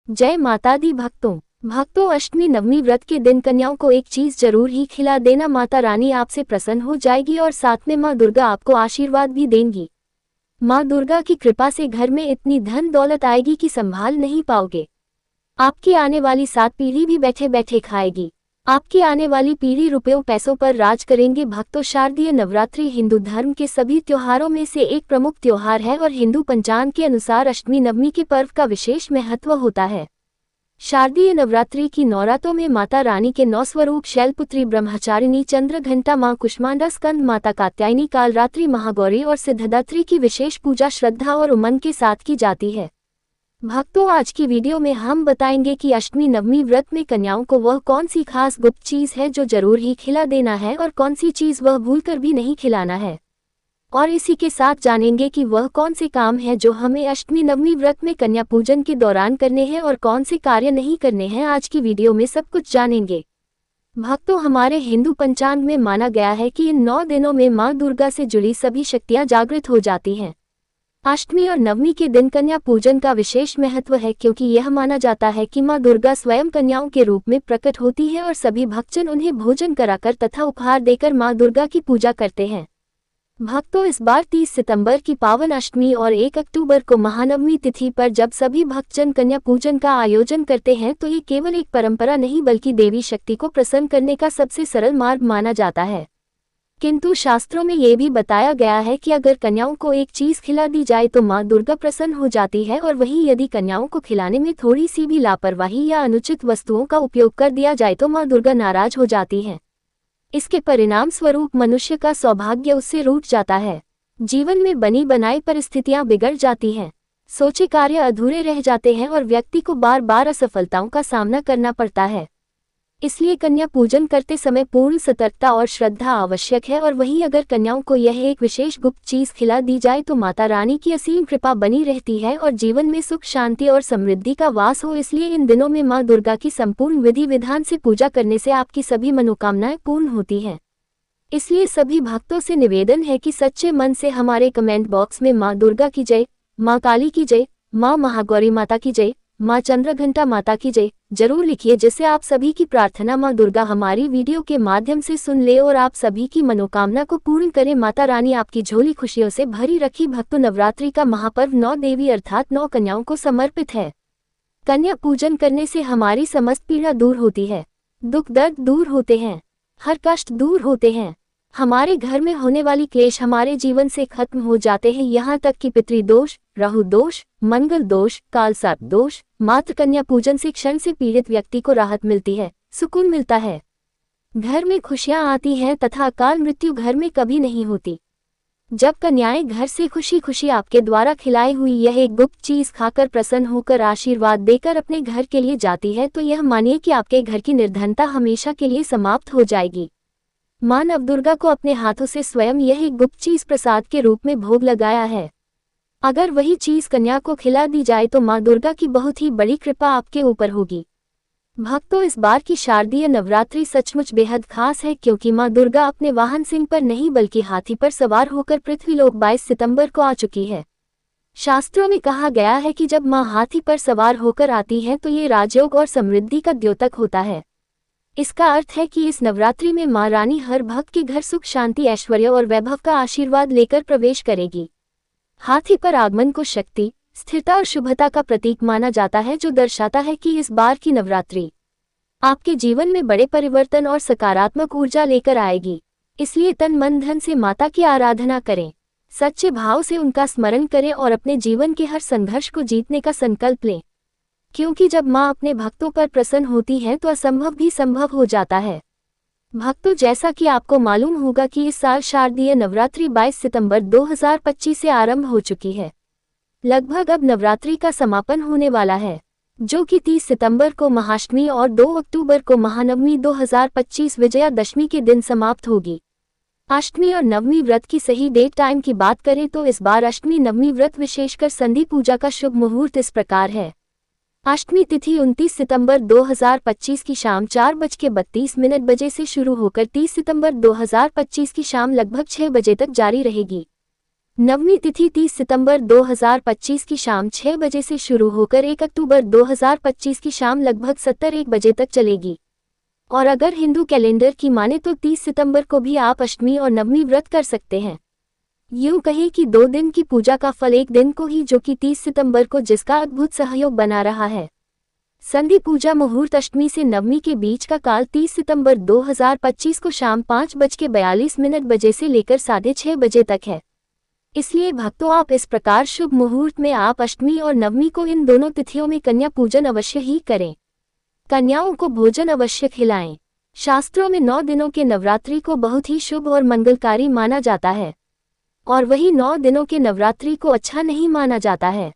जय माता दी भक्तों अष्टमी नवमी व्रत के दिन कन्याओं को एक चीज जरूर ही खिला देना। माता रानी आपसे प्रसन्न हो जाएगी और साथ में माँ दुर्गा आपको आशीर्वाद भी देंगी। माँ दुर्गा की कृपा से घर में इतनी धन दौलत आएगी कि संभाल नहीं पाओगे। आपकी आने वाली 7 पीढ़ी भी बैठे बैठे खाएगी। आपकी आने वाली पीढ़ी रुपयों पैसों पर राज करेंगे। भक्तों, शारदीय नवरात्रि हिंदू धर्म के सभी त्योहारों में से एक प्रमुख त्योहार है और हिंदू पंचांग के अनुसार अष्टमी नवमी के पर्व का विशेष महत्व होता है। शारदीय नवरात्रि की नौरातों में माता रानी के 9 स्वरूप शैलपुत्री, ब्रह्मचारिणी, चंद्रघंटा, मां कुष्मांडा, स्कंद माता कात्यायनी, कालरात्रि, महागौरी और सिद्धदात्री की विशेष पूजा श्रद्धा और उमंग के साथ की जाती है। भक्तों, आज की वीडियो में हम बताएंगे कि अष्टमी नवमी व्रत में कन्याओं को वह कौन सी खास गुप्त चीज है जो जरूर ही खिला देना है और कौन सी चीज वह भूलकर भी नहीं खिलाना है। और इसी के साथ जानेंगे कि वह कौन से काम है जो हमें अष्टमी नवमी व्रत में कन्या पूजन के दौरान करने हैं और कौन से कार्य नहीं करने हैं। आज की वीडियो में सब कुछ जानेंगे। भक्तों, हमारे हिंदू पंचांग में माना गया है कि इन 9 दिनों में मां दुर्गा से जुड़ी सभी शक्तियां जागृत हो जाती हैं। अष्टमी और नवमी के दिन कन्या पूजन का विशेष महत्व है क्योंकि यह माना जाता है कि मां दुर्गा स्वयं कन्याओं के रूप में प्रकट होती है और सभी भक्तजन उन्हें भोजन कराकर तथा उपहार देकर मां दुर्गा की पूजा करते हैं। भक्तों, इस बार 30 सितंबर की पावन अष्टमी और 1 अक्टूबर को महानवमी तिथि पर जब सभी भक्तजन कन्या पूजन का आयोजन करते हैं तो ये केवल एक परंपरा नहीं बल्कि देवी शक्ति को प्रसन्न करने का सबसे सरल मार्ग माना जाता है। किंतु शास्त्रों में ये भी बताया गया है कि अगर कन्याओं को एक चीज खिला दी जाए तो मां दुर्गा प्रसन्न हो जाती है और वहीं यदि कन्याओं को खिलाने में थोड़ी सी भी लापरवाही या अनुचित वस्तुओं का उपयोग कर दिया जाए तो मां दुर्गा नाराज हो जाती हैं। इसके परिणाम स्वरूप मनुष्य का सौभाग्य उससे रूठ जाता है। जीवन में बनी बनाई परिस्थितियां बिगड़ जाती हैं, सोचे कार्य अधूरे रह जाते हैं और व्यक्ति को बार बार असफलताओं का सामना करना पड़ता है। इसलिए कन्या पूजन करते समय पूर्ण सतर्कता और श्रद्धा आवश्यक है। और वहीं अगर कन्याओं को यह एक विशेष गुप्त चीज खिला दी जाए तो माता रानी की असीम कृपा बनी रहती है और जीवन में सुख, शांति और समृद्धि का वास हो। इसलिए इन दिनों में मां दुर्गा की संपूर्ण विधि विधान से पूजा करने से आपकी सभी मनोकामनाएं पूर्ण होती हैं। इसलिए सभी भक्तों से निवेदन है कि सच्चे मन से हमारे कमेंट बॉक्स में मां दुर्गा की जय, मां काली की जय, मां महागौरी माता की जय, मां चंद्रघंटा माता की जय जरूर लिखिए, जिससे आप सभी की प्रार्थना मां दुर्गा हमारी वीडियो के माध्यम से सुन ले और आप सभी की मनोकामना को पूर्ण करे। माता रानी आपकी झोली खुशियों से भरी रखी। भक्तों, नवरात्रि का महापर्व 9 देवी अर्थात 9 कन्याओं को समर्पित है। कन्या पूजन करने से हमारी समस्त पीड़ा दूर होती है, दुख दर्द दूर होते हैं, हर कष्ट दूर होते हैं। हमारे घर में होने वाली क्लेश हमारे जीवन से खत्म हो जाते हैं। यहाँ तक कि पितृदोष, राहु दोष, मंगल दोष, कालसर्प दोष, मात्र कन्या पूजन से क्षण से पीड़ित व्यक्ति को राहत मिलती है, सुकून मिलता है। घर में खुशियां आती हैं तथा अकाल मृत्यु घर में कभी नहीं होती। जब कन्याएं घर से खुशी खुशी आपके द्वारा खिलाई हुई यह एक गुप्त चीज खाकर प्रसन्न होकर आशीर्वाद देकर अपने घर के लिए जाती है तो यह मानिए कि आपके घर की निर्धनता हमेशा के लिए समाप्त हो जाएगी। मां नवदुर्गा को अपने हाथों से स्वयं यह एक गुप्त चीज प्रसाद के रूप में भोग लगाया है। अगर वही चीज कन्या को खिला दी जाए तो मां दुर्गा की बहुत ही बड़ी कृपा आपके ऊपर होगी। भक्तों, इस बार की शारदीय नवरात्रि सचमुच बेहद खास है क्योंकि मां दुर्गा अपने वाहन सिंह पर नहीं बल्कि हाथी पर सवार होकर पृथ्वीलोक 22 सितंबर को आ चुकी है। शास्त्रों में कहा गया है कि जब मां हाथी पर सवार होकर आती है तो ये राजयोग और समृद्धि का द्योतक होता है। इसका अर्थ है कि इस नवरात्रि में मां रानी हर भक्त के घर सुख, शांति, ऐश्वर्य और वैभव का आशीर्वाद लेकर प्रवेश करेगी। हाथी पर आगमन को शक्ति, स्थिरता और शुभता का प्रतीक माना जाता है जो दर्शाता है कि इस बार की नवरात्रि आपके जीवन में बड़े परिवर्तन और सकारात्मक ऊर्जा लेकर आएगी। इसलिए तन मन धन से माता की आराधना करें, सच्चे भाव से उनका स्मरण करें और अपने जीवन के हर संघर्ष को जीतने का संकल्प लें, क्योंकि जब मां अपने भक्तों पर प्रसन्न होती है तो असंभव भी संभव हो जाता है। भक्तों, जैसा कि आपको मालूम होगा कि इस साल शारदीय नवरात्रि 22 सितंबर 2025 से आरंभ हो चुकी है। लगभग अब नवरात्रि का समापन होने वाला है, जो कि 30 सितंबर को महाअष्टमी और 2 अक्टूबर को महानवमी 2025 विजयादशमी के दिन समाप्त होगी। अष्टमी और नवमी व्रत की सही डेट टाइम की बात करें तो इस बार अष्टमी नवमी व्रत विशेषकर संधि पूजा का शुभ मुहूर्त इस प्रकार है। अष्टमी तिथि 29 सितंबर 2025 की शाम 4:32 बजे से शुरू होकर 30 सितंबर 2025 की शाम लगभग 6 बजे तक जारी रहेगी। नवमी तिथि 30 सितंबर 2025 की शाम 6 बजे से शुरू होकर 1 अक्टूबर 2025 की शाम लगभग 1 बजे तक चलेगी। और अगर हिंदू कैलेंडर की माने तो 30 सितंबर को भी आप अष्टमी और नवमी व्रत कर सकते हैं। यूं कहें कि 2 दिन की पूजा का फल एक दिन को ही, जो कि 30 सितंबर को, जिसका अद्भुत सहयोग बना रहा है। संधि पूजा मुहूर्त अष्टमी से नवमी के बीच का काल 30 सितंबर 2025 को शाम 5:42 बजे से लेकर 6:30 बजे तक है। इसलिए भक्तों, आप इस प्रकार शुभ मुहूर्त में आप अष्टमी और नवमी को, इन दोनों तिथियों में कन्या पूजन अवश्य ही करें। कन्याओं को भोजन अवश्य खिलाएं। शास्त्रों में 9 दिनों के नवरात्रि को बहुत ही शुभ और मंगलकारी माना जाता है, और वही 9 दिनों के नवरात्रि को अच्छा नहीं माना जाता है।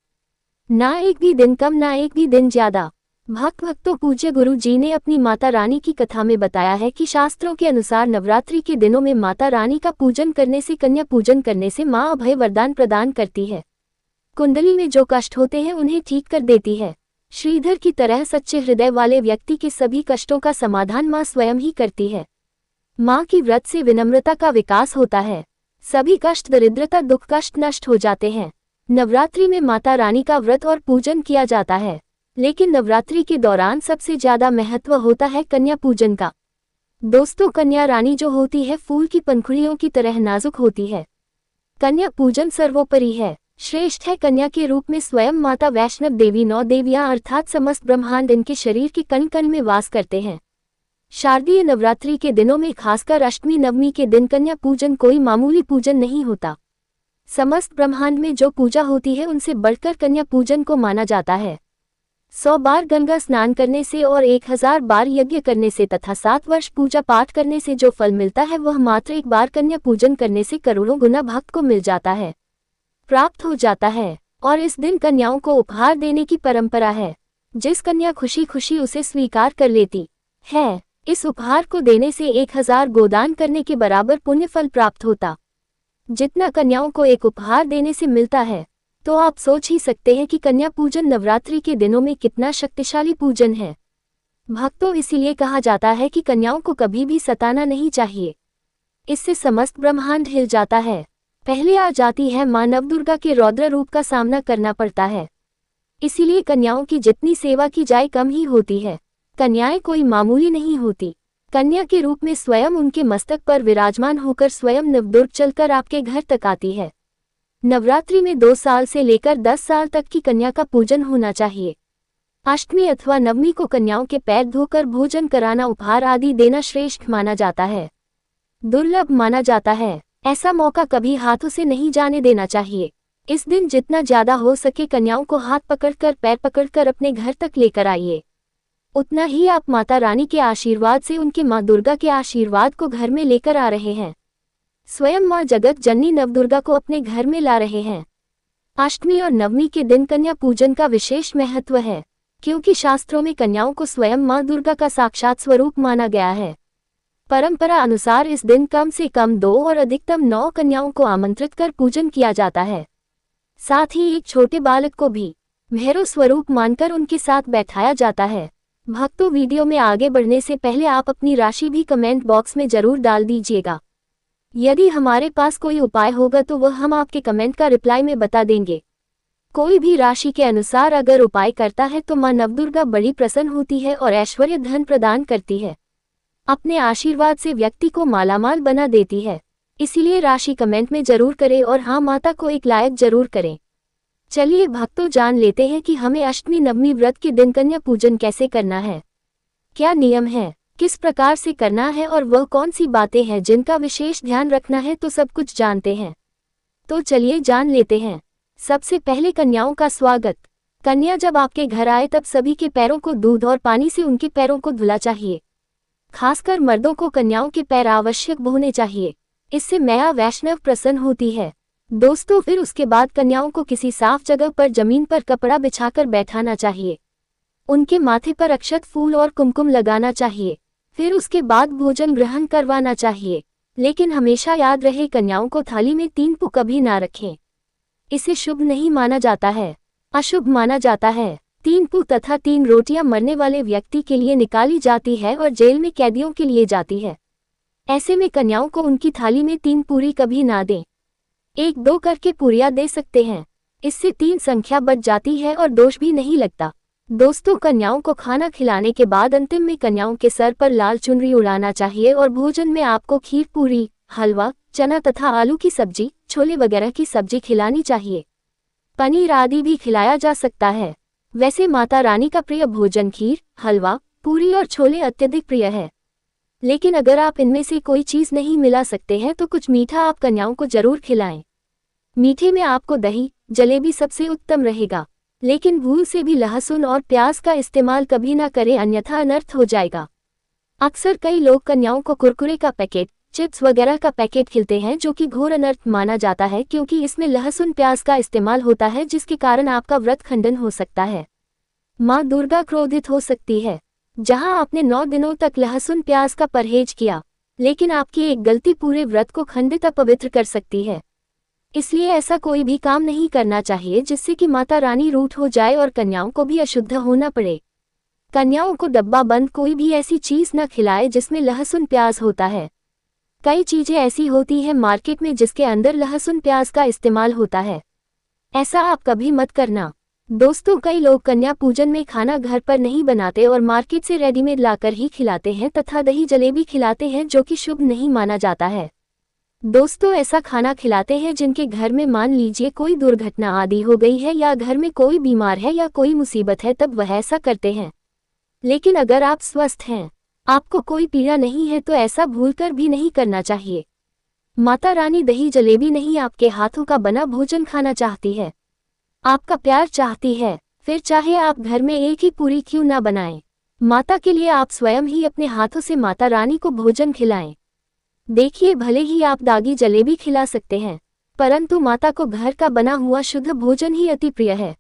ना एक भी दिन कम, ना एक भी दिन ज्यादा। भक्तों, पूज्य गुरु जी ने अपनी माता रानी की कथा में बताया है कि शास्त्रों के अनुसार नवरात्रि के दिनों में माता रानी का पूजन करने से, कन्या पूजन करने से माँ अभय वरदान प्रदान करती है। कुंडली में जो कष्ट होते हैं उन्हें ठीक कर देती है। श्रीधर की तरह सच्चे हृदय वाले व्यक्ति के सभी कष्टों का समाधान माँ स्वयं ही करती है। माँ की व्रत से विनम्रता का विकास होता है। सभी कष्ट, दरिद्रता, दुख, कष्ट नष्ट हो जाते हैं। नवरात्रि में माता रानी का व्रत और पूजन किया जाता है, लेकिन नवरात्रि के दौरान सबसे ज्यादा महत्व होता है कन्या पूजन का। दोस्तों, कन्या रानी जो होती है फूल की पंखुड़ियों की तरह नाजुक होती है। कन्या पूजन सर्वोपरि है, श्रेष्ठ है। कन्या के रूप में स्वयं माता वैष्णव देवी, 9 देवियां अर्थात समस्त ब्रह्मांड इनके शरीर के कण कण में वास करते हैं। शारदीय नवरात्रि के दिनों में, खासकर अष्टमी नवमी के दिन, कन्या पूजन कोई मामूली पूजन नहीं होता। समस्त ब्रह्मांड में जो पूजा होती है उनसे बढ़कर कन्या पूजन को माना जाता है। 100 बार गंगा स्नान करने से और 1000 बार यज्ञ करने से तथा 7 वर्ष पूजा पाठ करने से जो फल मिलता है, वह मात्र एक बार कन्या पूजन करने से करोड़ों गुना भक्त को मिल जाता है, प्राप्त हो जाता है। और इस दिन कन्याओं को उपहार देने की परंपरा है। जिस कन्या खुशी खुशी उसे स्वीकार कर लेती है, इस उपहार को देने से 1000 गोदान करने के बराबर पुण्य फल प्राप्त होता। जितना कन्याओं को एक उपहार देने से मिलता है, तो आप सोच ही सकते हैं कि कन्या पूजन नवरात्रि के दिनों में कितना शक्तिशाली पूजन है। भक्तों, इसीलिए कहा जाता है कि कन्याओं को कभी भी सताना नहीं चाहिए। इससे समस्त ब्रह्मांड हिल जाता है। पहले आ जाती है मां नवदुर्गा के रौद्र रूप का सामना करना पड़ता है। इसीलिए कन्याओं की जितनी सेवा की जाए कम ही होती है। कन्याएं कोई मामूली नहीं होती। कन्या के रूप में स्वयं उनके मस्तक पर विराजमान होकर स्वयं नवदुर्ग चलकर आपके घर तक आती है। नवरात्रि में 2 साल से लेकर 10 साल तक की कन्या का पूजन होना चाहिए। अष्टमी अथवा नवमी को कन्याओं के पैर धोकर भोजन कराना, उपहार आदि देना श्रेष्ठ माना जाता है, दुर्लभ माना जाता है। ऐसा मौका कभी हाथों से नहीं जाने देना चाहिए। इस दिन जितना ज्यादा हो सके कन्याओं को हाथ पकड़कर, पैर पकड़कर अपने घर तक लेकर आइए। उतना ही आप माता रानी के आशीर्वाद से, उनके माँ दुर्गा के आशीर्वाद को घर में लेकर आ रहे हैं। स्वयं माँ जगत जननी नवदुर्गा को अपने घर में ला रहे हैं। अष्टमी और नवमी के दिन कन्या पूजन का विशेष महत्व है, क्योंकि शास्त्रों में कन्याओं को स्वयं माँ दुर्गा का साक्षात स्वरूप माना गया है। परंपरा अनुसार इस दिन कम से कम 2 और अधिकतम 9 कन्याओं को आमंत्रित कर पूजन किया जाता है। साथ ही एक छोटे बालक को भी भैरव स्वरूप मानकर उनके साथ बैठाया जाता है। भक्तों, वीडियो में आगे बढ़ने से पहले आप अपनी राशि भी कमेंट बॉक्स में जरूर डाल दीजिएगा। यदि हमारे पास कोई उपाय होगा तो वह हम आपके कमेंट का रिप्लाई में बता देंगे। कोई भी राशि के अनुसार अगर उपाय करता है तो मां नवदुर्गा बड़ी प्रसन्न होती है और ऐश्वर्य धन प्रदान करती है। अपने आशीर्वाद से व्यक्ति को मालामाल बना देती है। इसीलिए राशि कमेंट में जरूर करें और हाँ, माता को एक लायक जरूर करें। चलिए भक्तों, जान लेते हैं कि हमें अष्टमी नवमी व्रत के दिन कन्या पूजन कैसे करना है, क्या नियम है, किस प्रकार से करना है और वह कौन सी बातें हैं जिनका विशेष ध्यान रखना है। तो सब कुछ जानते हैं, तो चलिए जान लेते हैं। सबसे पहले कन्याओं का स्वागत। कन्या जब आपके घर आए तब सभी के पैरों को दूध और पानी से उनके पैरों को धुला चाहिए। खासकर मर्दों को कन्याओं के पैर आवश्यक धोने चाहिए। इससे मैया वैष्णव प्रसन्न होती है। दोस्तों, फिर उसके बाद कन्याओं को किसी साफ जगह पर जमीन पर कपड़ा बिछाकर बैठाना चाहिए। उनके माथे पर अक्षत, फूल और कुमकुम लगाना चाहिए। फिर उसके बाद भोजन ग्रहण करवाना चाहिए। लेकिन हमेशा याद रहे, कन्याओं को थाली में 3 पू कभी ना रखें। इसे शुभ नहीं माना जाता है, अशुभ माना जाता है। 3 पू तथा 3 रोटियां मरने वाले व्यक्ति के लिए निकाली जाती है और जेल में कैदियों के लिए जाती है। ऐसे में कन्याओं को उनकी थाली में 3 पूरी कभी ना दें। एक दो करके पूरियां दे सकते हैं। इससे 3 संख्या बच जाती है और दोष भी नहीं लगता। दोस्तों, कन्याओं को खाना खिलाने के बाद अंतिम में कन्याओं के सर पर लाल चुनरी उड़ाना चाहिए और भोजन में आपको खीर, पूरी, हलवा, चना तथा आलू की सब्जी, छोले वगैरह की सब्जी खिलानी चाहिए। पनीर आदि भी खिलाया जा सकता है। वैसे माता रानी का प्रिय भोजन खीर, हलवा, पूरी और छोले अत्यधिक प्रिय है। लेकिन अगर आप इनमें से कोई चीज़ नहीं मिला सकते हैं तो कुछ मीठा आप कन्याओं को जरूर खिलाएं। मीठे में आपको दही, जलेबी सबसे उत्तम रहेगा। लेकिन भूल से भी लहसुन और प्याज का इस्तेमाल कभी ना करें, अन्यथा अनर्थ हो जाएगा। अक्सर कई लोग कन्याओं को कुरकुरे का पैकेट, चिप्स वगैरह का पैकेट खिलाते हैं, जो कि घोर अनर्थ माना जाता है क्योंकि इसमें लहसुन प्याज का इस्तेमाल होता है, जिसके कारण आपका व्रत खंडन हो सकता है। माँ दुर्गा क्रोधित हो सकती है। जहां आपने 9 दिनों तक लहसुन प्याज का परहेज किया, लेकिन आपकी एक गलती पूरे व्रत को खंडित अपवित्र कर सकती है। इसलिए ऐसा कोई भी काम नहीं करना चाहिए जिससे कि माता रानी रूठ हो जाए और कन्याओं को भी अशुद्ध होना पड़े। कन्याओं को डब्बा बंद कोई भी ऐसी चीज न खिलाए जिसमें लहसुन प्याज होता है। कई चीजें ऐसी होती हैं मार्केट में जिसके अंदर लहसुन प्याज का इस्तेमाल होता है। ऐसा आप कभी मत करना। दोस्तों, कई लोग कन्या पूजन में खाना घर पर नहीं बनाते और मार्केट से रेडीमेड लाकर ही खिलाते हैं तथा दही जलेबी खिलाते हैं, जो कि शुभ नहीं माना जाता है। दोस्तों, ऐसा खाना खिलाते हैं जिनके घर में मान लीजिए कोई दुर्घटना आदि हो गई है या घर में कोई बीमार है या कोई मुसीबत है, तब वह ऐसा करते हैं। लेकिन अगर आप स्वस्थ हैं, आपको कोई पीड़ा नहीं है, तो ऐसा भूलकर भी नहीं करना चाहिए। माता रानी दही जलेबी नहीं, आपके हाथों का बना भोजन खाना चाहती है, आपका प्यार चाहती है। फिर चाहे आप घर में एक ही पूरी क्यों ना बनाएं, माता के लिए आप स्वयं ही अपने हाथों से माता रानी को भोजन खिलाएं। देखिए, भले ही आप दागी जलेबी खिला सकते हैं, परंतु माता को घर का बना हुआ शुद्ध भोजन ही अति प्रिय है।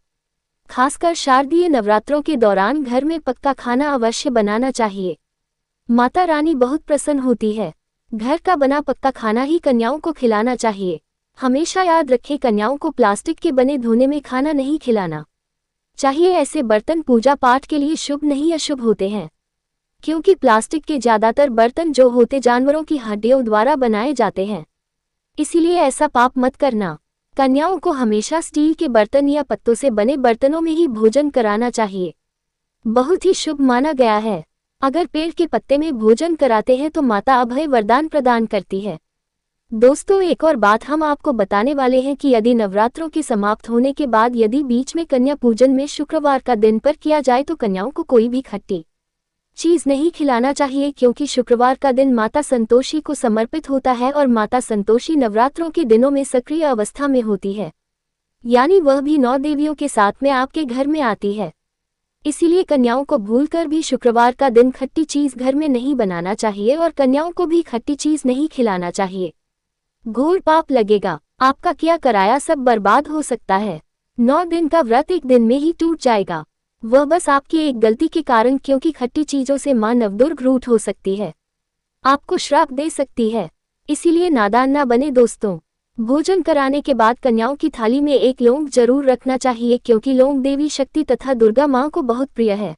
खासकर शारदीय नवरात्रों के दौरान घर में पक्का खाना अवश्य बनाना चाहिए। माता रानी बहुत प्रसन्न होती है। घर का बना पक्का खाना ही कन्याओं को खिलाना चाहिए। हमेशा याद रखें, कन्याओं को प्लास्टिक के बने धोने में खाना नहीं खिलाना चाहिए। ऐसे बर्तन पूजा पाठ के लिए शुभ नहीं अशुभ होते हैं, क्योंकि प्लास्टिक के ज्यादातर बर्तन जो होते जानवरों की हड्डियों द्वारा बनाए जाते हैं। इसीलिए ऐसा पाप मत करना। कन्याओं को हमेशा स्टील के बर्तन या पत्तों से बने बर्तनों में ही भोजन कराना चाहिए। बहुत ही शुभ माना गया है। अगर पेड़ के पत्ते में भोजन कराते हैं तो माता अभय वरदान प्रदान करती है। दोस्तों, एक और बात हम आपको बताने वाले हैं कि यदि नवरात्रों के समाप्त होने के बाद यदि बीच में कन्या पूजन में शुक्रवार का दिन पर किया जाए तो कन्याओं को कोई भी खट्टी चीज नहीं खिलाना चाहिए, क्योंकि शुक्रवार का दिन माता संतोषी को समर्पित होता है और माता संतोषी नवरात्रों के दिनों में सक्रिय अवस्था में होती है, यानी वह भी 9 देवियों के साथ में आपके घर में आती है। इसीलिए कन्याओं को भूलकर भी शुक्रवार का दिन खट्टी चीज घर में नहीं बनाना चाहिए और कन्याओं को भी खट्टी चीज नहीं खिलाना चाहिए। घोर पाप लगेगा, आपका किया कराया सब बर्बाद हो सकता है। 9 दिन का व्रत एक दिन में ही टूट जाएगा, वह बस आपकी एक गलती के कारण, क्योंकि खट्टी चीजों से मां नवदुर्ग रूठ हो सकती है, आपको श्राप दे सकती है। इसीलिए नादान ना बने दोस्तों। भोजन कराने के बाद कन्याओं की थाली में एक लौंग जरूर रखना चाहिए, क्योंकि लौंग देवी शक्ति तथा दुर्गा मां को बहुत प्रिय है।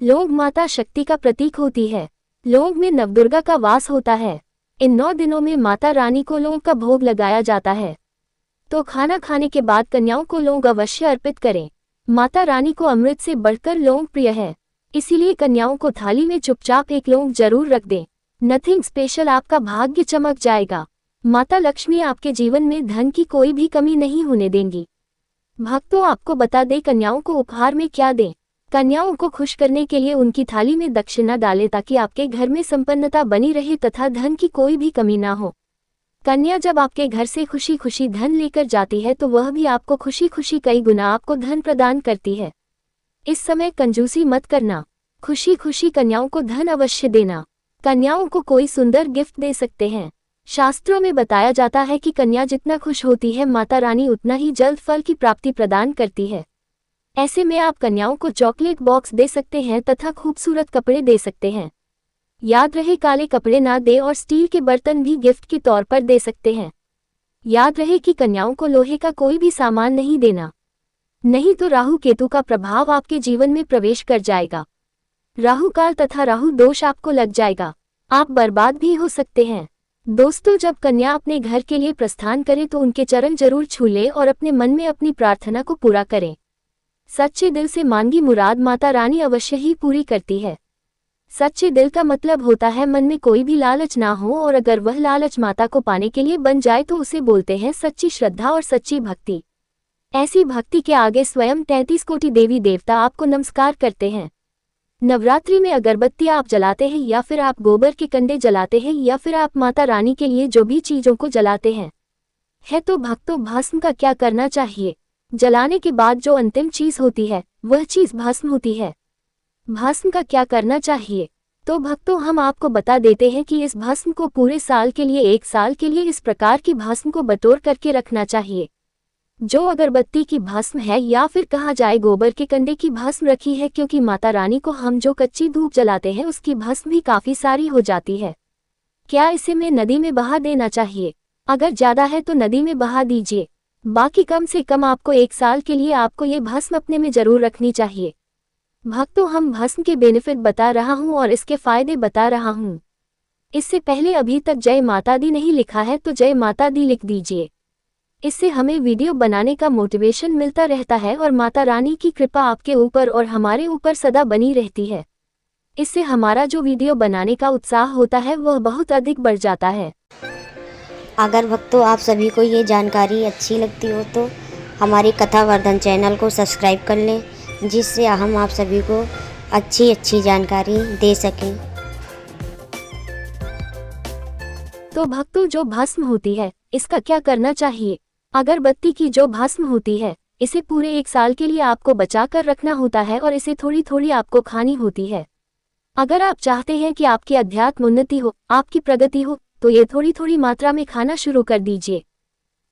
लौंग माता शक्ति का प्रतीक होती है। लौंग में नवदुर्गा का वास होता है। इन 9 दिनों में माता रानी को लौंग का भोग लगाया जाता है, तो खाना खाने के बाद कन्याओं को लौंग अवश्य अर्पित करें। माता रानी को अमृत से बढ़कर लौंग प्रिय है, इसीलिए कन्याओं को थाली में चुपचाप एक लौंग जरूर रख दें। नथिंग स्पेशल, आपका भाग्य चमक जाएगा। माता लक्ष्मी आपके जीवन में धन की कोई भी कमी नहीं होने देंगी। भक्तों, आपको बता दें कन्याओं को उपहार में क्या दें। कन्याओं को खुश करने के लिए उनकी थाली में दक्षिणा डालें, ताकि आपके घर में संपन्नता बनी रहे तथा धन की कोई भी कमी ना हो। कन्या जब आपके घर से खुशी खुशी धन लेकर जाती है तो वह भी आपको खुशी खुशी कई गुना आपको धन प्रदान करती है। इस समय कंजूसी मत करना, खुशी खुशी कन्याओं को धन अवश्य देना। कन्याओं को कोई सुंदर गिफ्ट दे सकते हैं। शास्त्रों में बताया जाता है कि कन्या जितना खुश होती है, माता रानी उतना ही जल्द फल की प्राप्ति प्रदान करती है। ऐसे में आप कन्याओं को चॉकलेट बॉक्स दे सकते हैं तथा खूबसूरत कपड़े दे सकते हैं। याद रहे, काले कपड़े ना दे और स्टील के बर्तन भी गिफ्ट के तौर पर दे सकते हैं। याद रहे कि कन्याओं को लोहे का कोई भी सामान नहीं देना, नहीं तो राहु केतु का प्रभाव आपके जीवन में प्रवेश कर जाएगा। राहु काल तथा राहु दोष आपको लग जाएगा, आप बर्बाद भी हो सकते हैं। दोस्तों, जब कन्या अपने घर के लिए प्रस्थान करे तो उनके चरण जरूर छू ले और अपने मन में अपनी प्रार्थना को पूरा करें। सच्चे दिल से मांगी मुराद माता रानी अवश्य ही पूरी करती है। सच्चे दिल का मतलब होता है मन में कोई भी लालच ना हो, और अगर वह लालच माता को पाने के लिए बन जाए तो उसे बोलते हैं सच्ची श्रद्धा और सच्ची भक्ति। ऐसी भक्ति के आगे स्वयं 33 कोटि देवी देवता आपको नमस्कार करते हैं। नवरात्रि में अगरबत्ती आप जलाते हैं या फिर आप गोबर के कंडे जलाते हैं या फिर आप माता रानी के लिए जो भी चीजों को जलाते हैं तो भक्तों, भस्म का क्या करना चाहिए? जलाने के बाद जो अंतिम चीज होती है वह चीज भस्म होती है। भस्म का क्या करना चाहिए? तो भक्तों, हम आपको बता देते हैं कि इस भस्म को पूरे साल के लिए, 1 साल के लिए इस प्रकार की भस्म को बटोर करके रखना चाहिए। जो अगरबत्ती की भस्म है या फिर कहा जाए गोबर के कंडे की भस्म रखी है, क्योंकि माता रानी को हम जो कच्ची धूप जलाते हैं उसकी भस्म भी काफी सारी हो जाती है। क्या इसे में नदी में बहा देना चाहिए? अगर ज्यादा है तो नदी में बहा दीजिए, बाकी कम से कम आपको 1 साल के लिए आपको ये भस्म अपने में जरूर रखनी चाहिए। भक्तों, हम भस्म के बेनिफिट बता रहा हूँ और इसके फायदे बता रहा हूँ। इससे पहले अभी तक जय माता दी नहीं लिखा है तो जय माता दी लिख दीजिए। इससे हमें वीडियो बनाने का मोटिवेशन मिलता रहता है और माता रानी की कृपा आपके ऊपर और हमारे ऊपर सदा बनी रहती है। इससे हमारा जो वीडियो बनाने का उत्साह होता है वह बहुत अधिक बढ़ जाता है। अगर भक्तों आप सभी को ये जानकारी अच्छी लगती हो तो हमारी कथावर्धन चैनल को सब्सक्राइब कर लें, जिससे हम आप सभी को अच्छी जानकारी दे सकें। तो भक्तों, जो भस्म होती है इसका क्या करना चाहिए? अगरबत्ती की जो भस्म होती है इसे पूरे 1 साल के लिए आपको बचा कर रखना होता है और इसे थोड़ी थोड़ी आपको खानी होती है। अगर आप चाहते हैं कि आपकी अध्यात्म उन्नति हो, आपकी प्रगति हो, तो ये थोड़ी थोड़ी मात्रा में खाना शुरू कर दीजिए।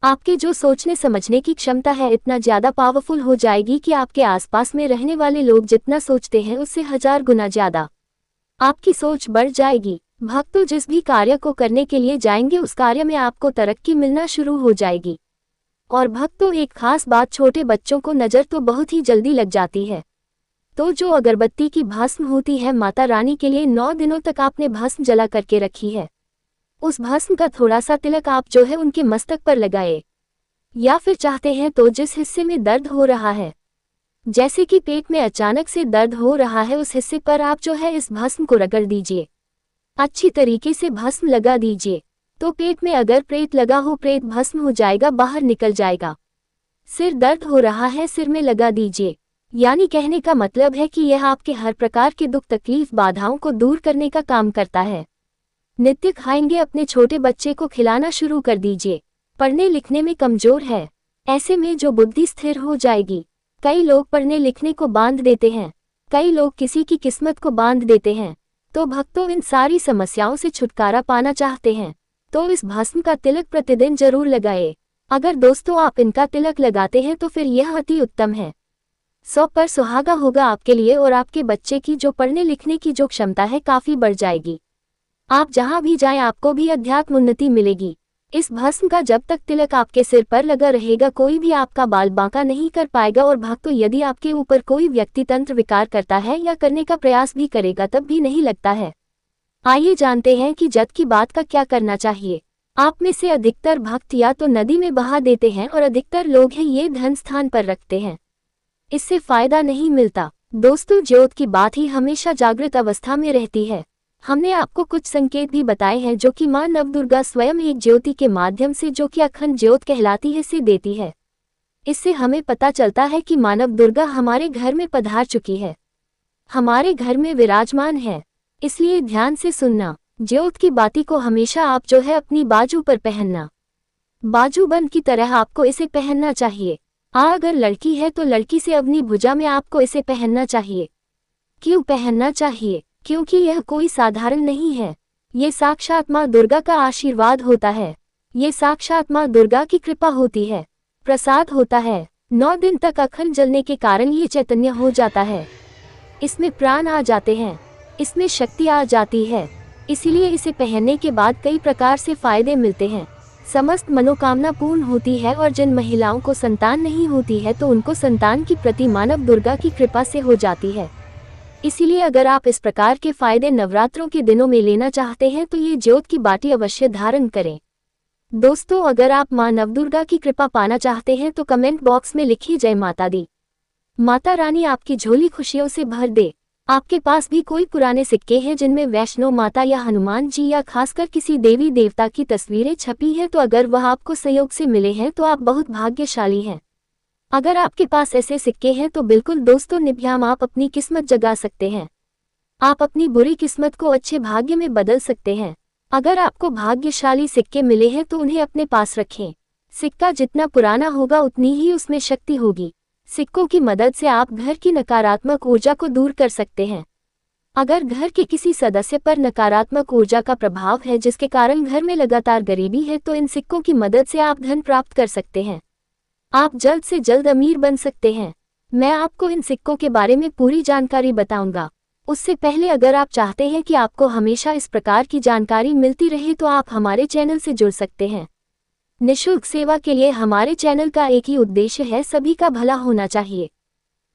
आपके जो सोचने समझने की क्षमता है इतना ज्यादा पावरफुल हो जाएगी कि आपके आसपास में रहने वाले लोग जितना सोचते हैं उससे 1000 गुना ज्यादा आपकी सोच बढ़ जाएगी। भक्तों, जिस भी कार्य को करने के लिए जाएंगे उस कार्य में आपको तरक्की मिलना शुरू हो जाएगी। और भक्तों, एक खास बात, छोटे बच्चों को नजर तो बहुत ही जल्दी लग जाती है। तो जो अगरबत्ती की भस्म होती है माता रानी के लिए 9 दिनों तक आपने भस्म जला करके रखी है, उस भस्म का थोड़ा सा तिलक आप जो है उनके मस्तक पर लगाए। या फिर चाहते हैं तो जिस हिस्से में दर्द हो रहा है, जैसे कि पेट में अचानक से दर्द हो रहा है, उस हिस्से पर आप जो है इस भस्म को रगड़ दीजिए। अच्छी तरीके से भस्म लगा दीजिए। तो पेट में अगर प्रेत लगा हो, प्रेत भस्म हो जाएगा, बाहर निकल जाएगा। सिर दर्द हो रहा है, सिर में लगा दीजिए। यानी कहने का मतलब है कि यह आपके हर प्रकार के दुख तकलीफ बाधाओं को दूर करने का काम करता है। नित्य खाएंगे, अपने छोटे बच्चे को खिलाना शुरू कर दीजिए। पढ़ने लिखने में कमजोर है, ऐसे में जो बुद्धि स्थिर हो जाएगी। कई लोग पढ़ने लिखने को बांध देते हैं, कई लोग किसी की किस्मत को बांध देते हैं। तो भक्तों, इन सारी समस्याओं से छुटकारा पाना चाहते हैं तो इस भस्म का तिलक प्रतिदिन जरूर लगाए। अगर दोस्तों आप इनका तिलक लगाते हैं तो फिर यह अति उत्तम है। 100 पर सुहागा होगा आपके लिए और आपके बच्चे की जो पढ़ने लिखने की जो क्षमता है काफी बढ़ जाएगी। आप जहां भी जाएं आपको भी अध्यात्म उन्नति मिलेगी। इस भस्म का जब तक तिलक आपके सिर पर लगा रहेगा कोई भी आपका बाल बांका नहीं कर पाएगा। और भक्तों, यदि आपके ऊपर कोई व्यक्ति तंत्र विकार करता है या करने का प्रयास भी करेगा तब भी नहीं लगता है। आइए जानते हैं कि जद की बात का क्या करना चाहिए। आप में से अधिकतर भक्त या तो नदी में बहा देते हैं और अधिकतर लोग हैं ये धन स्थान पर रखते हैं, इससे फायदा नहीं मिलता। दोस्तों, ज्योत की बात ही हमेशा जागृत अवस्था में रहती है। हमने आपको कुछ संकेत भी बताए हैं जो कि मां नवदुर्गा स्वयं एक ज्योति के माध्यम से, जो कि अखंड ज्योत कहलाती है, से देती है। इससे हमें पता चलता है कि मां नवदुर्गा हमारे घर में पधार चुकी है, हमारे घर में विराजमान है। इसलिए ध्यान से सुनना। ज्योत की बाती को हमेशा आप जो है अपनी बाजू पर पहनना, बाजूबंद की तरह आपको इसे पहनना चाहिए। अगर लड़की है तो लड़की से अपनी भुजा में आपको इसे पहनना चाहिए। क्यों पहनना चाहिए? क्योंकि यह कोई साधारण नहीं है, ये साक्षात माँ दुर्गा का आशीर्वाद होता है, ये साक्षात माँ दुर्गा की कृपा होती है, प्रसाद होता है। 9 दिन तक अखंड जलने के कारण ये चैतन्य हो जाता है, इसमें प्राण आ जाते हैं, इसमें शक्ति आ जाती है। इसीलिए इसे पहनने के बाद कई प्रकार से फायदे मिलते हैं। समस्त मनोकामना पूर्ण होती है और जिन महिलाओं को संतान नहीं होती है तो उनको संतान की प्रति मानव दुर्गा की कृपा से हो जाती है। इसीलिए अगर आप इस प्रकार के फायदे नवरात्रों के दिनों में लेना चाहते हैं तो ये ज्योत की बाटी अवश्य धारण करें। दोस्तों, अगर आप मां नवदुर्गा की कृपा पाना चाहते हैं तो कमेंट बॉक्स में लिखिए जय माता दी। माता रानी आपकी झोली खुशियों से भर दे। आपके पास भी कोई पुराने सिक्के हैं जिनमें वैष्णो माता या हनुमान जी या खासकर किसी देवी देवता की तस्वीरें छपी हैं, तो अगर वह आपको संयोग से मिले हैं तो आप बहुत भाग्यशाली हैं। अगर आपके पास ऐसे सिक्के हैं तो बिल्कुल दोस्तों, निभ्याम आप अपनी किस्मत जगा सकते हैं। आप अपनी बुरी किस्मत को अच्छे भाग्य में बदल सकते हैं। अगर आपको भाग्यशाली सिक्के मिले हैं तो उन्हें अपने पास रखें। सिक्का जितना पुराना होगा उतनी ही उसमें शक्ति होगी। सिक्कों की मदद से आप घर की नकारात्मक ऊर्जा को दूर कर सकते हैं। अगर घर के किसी सदस्य पर नकारात्मक ऊर्जा का प्रभाव है जिसके कारण घर में लगातार गरीबी है, तो इन सिक्कों की मदद से आप धन प्राप्त कर सकते हैं। आप जल्द से जल्द अमीर बन सकते हैं। मैं आपको इन सिक्कों के बारे में पूरी जानकारी बताऊंगा। उससे पहले अगर आप चाहते हैं कि आपको हमेशा इस प्रकार की जानकारी मिलती रहे तो आप हमारे चैनल से जुड़ सकते हैं। निःशुल्क सेवा के लिए हमारे चैनल का एक ही उद्देश्य है, सभी का भला होना चाहिए,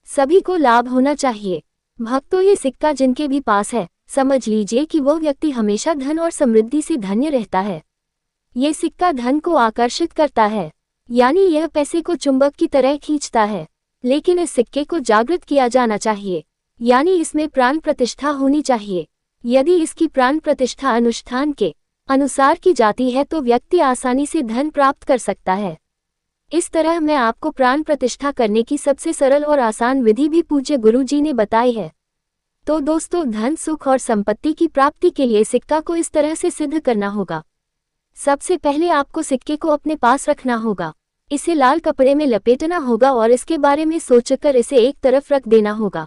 सभी को लाभ होना चाहिए। भक्तों, ये सिक्का जिनके भी पास है, समझ लीजिए कि वो व्यक्ति हमेशा धन और समृद्धि से धन्य रहता है। ये सिक्का धन को आकर्षित करता है, यानी यह पैसे को चुंबक की तरह खींचता है। लेकिन इस सिक्के को जागृत किया जाना चाहिए, यानी इसमें प्राण प्रतिष्ठा होनी चाहिए। यदि इसकी प्राण प्रतिष्ठा अनुष्ठान के अनुसार की जाती है तो व्यक्ति आसानी से धन प्राप्त कर सकता है। इस तरह मैं आपको प्राण प्रतिष्ठा करने की सबसे सरल और आसान विधि भी पूज्य गुरु जी ने बताई है। तो दोस्तों, धन, सुख और संपत्ति की प्राप्ति के लिए सिक्का को इस तरह से सिद्ध करना होगा। सबसे पहले आपको सिक्के को अपने पास रखना होगा, इसे लाल कपड़े में लपेटना होगा और इसके बारे में सोचकर इसे एक तरफ रख देना होगा।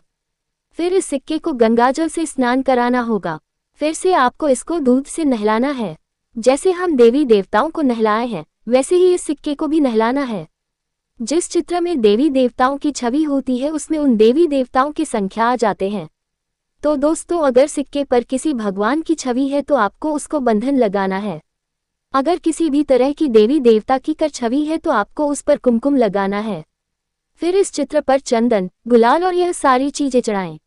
फिर इस सिक्के को गंगाजल से स्नान कराना होगा। फिर से आपको इसको दूध से नहलाना है। जैसे हम देवी देवताओं को नहलाए हैं, वैसे ही इस सिक्के को भी नहलाना है। जिस चित्र में देवी देवताओं की छवि होती है उसमें उन देवी देवताओं की संख्या आ जाते हैं। तो दोस्तों, अगर सिक्के पर किसी भगवान की छवि है तो आपको उसको बंधन लगाना है। अगर किसी भी तरह की देवी देवता की कर छवि है तो आपको उस पर कुमकुम लगाना है। फिर इस चित्र पर चंदन, गुलाल और यह सारी चीजें चढ़ाएं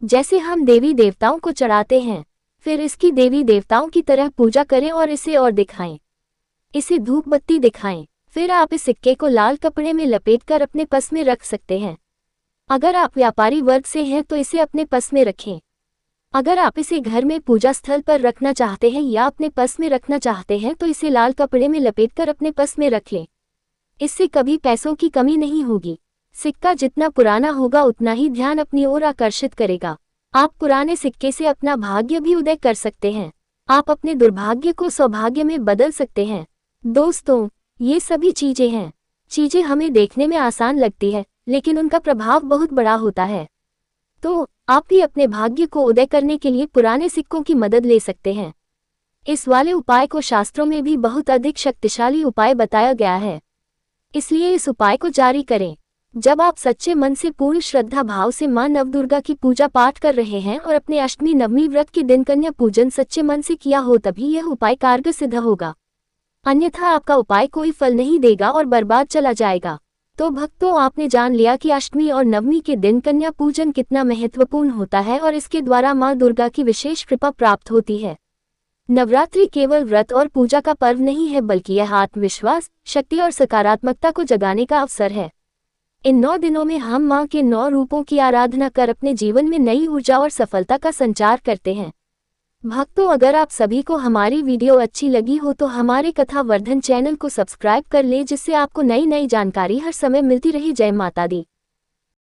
जैसे हम देवी देवताओं को चढ़ाते हैं। फिर इसकी देवी देवताओं की तरह पूजा करें और इसे और दिखाएं, इसे धूप बत्ती दिखाएं। फिर आप इस सिक्के को लाल कपड़े में लपेटकर अपने पस में रख सकते हैं। अगर आप व्यापारी वर्ग से हैं तो इसे अपने पस में रखें। अगर आप इसे घर में पूजा स्थल पर रखना चाहते हैं या अपने पस में रखना चाहते हैं तो इसे लाल कपड़े में लपेटकर अपने पस में रख लें। इससे कभी पैसों की कमी नहीं होगी। सिक्का जितना पुराना होगा उतना ही ध्यान अपनी ओर आकर्षित करेगा। आप पुराने सिक्के से अपना भाग्य भी उदय कर सकते हैं। आप अपने दुर्भाग्य को सौभाग्य में बदल सकते हैं। दोस्तों, ये सभी चीजें हमें देखने में आसान लगती है, लेकिन उनका प्रभाव बहुत बड़ा होता है। तो आप भी अपने भाग्य को उदय करने के लिए पुराने सिक्कों की मदद ले सकते हैं। इस वाले उपाय को शास्त्रों में भी बहुत अधिक शक्तिशाली उपाय बताया गया है, इसलिए इस उपाय को जारी करें। जब आप सच्चे मन से पूर्ण श्रद्धा भाव से मां नवदुर्गा की पूजा पाठ कर रहे हैं और अपने अष्टमी नवमी व्रत के दिन कन्या पूजन सच्चे मन से किया हो, तभी यह उपाय कारगर सिद्ध होगा। अन्यथा आपका उपाय कोई फल नहीं देगा और बर्बाद चला जाएगा। तो भक्तों, आपने जान लिया कि अष्टमी और नवमी के दिन कन्या पूजन कितना महत्वपूर्ण होता है और इसके द्वारा मां दुर्गा की विशेष कृपा प्राप्त होती है। नवरात्रि केवल व्रत और पूजा का पर्व नहीं है, बल्कि यह आत्मविश्वास, शक्ति और सकारात्मकता को जगाने का अवसर है। इन 9 दिनों में हम मां के 9 रूपों की आराधना कर अपने जीवन में नई ऊर्जा और सफलता का संचार करते हैं। भक्तों, अगर आप सभी को हमारी वीडियो अच्छी लगी हो तो हमारे कथा वर्धन चैनल को सब्सक्राइब कर ले, जिससे आपको नई जानकारी हर समय मिलती रहे। जय माता दी।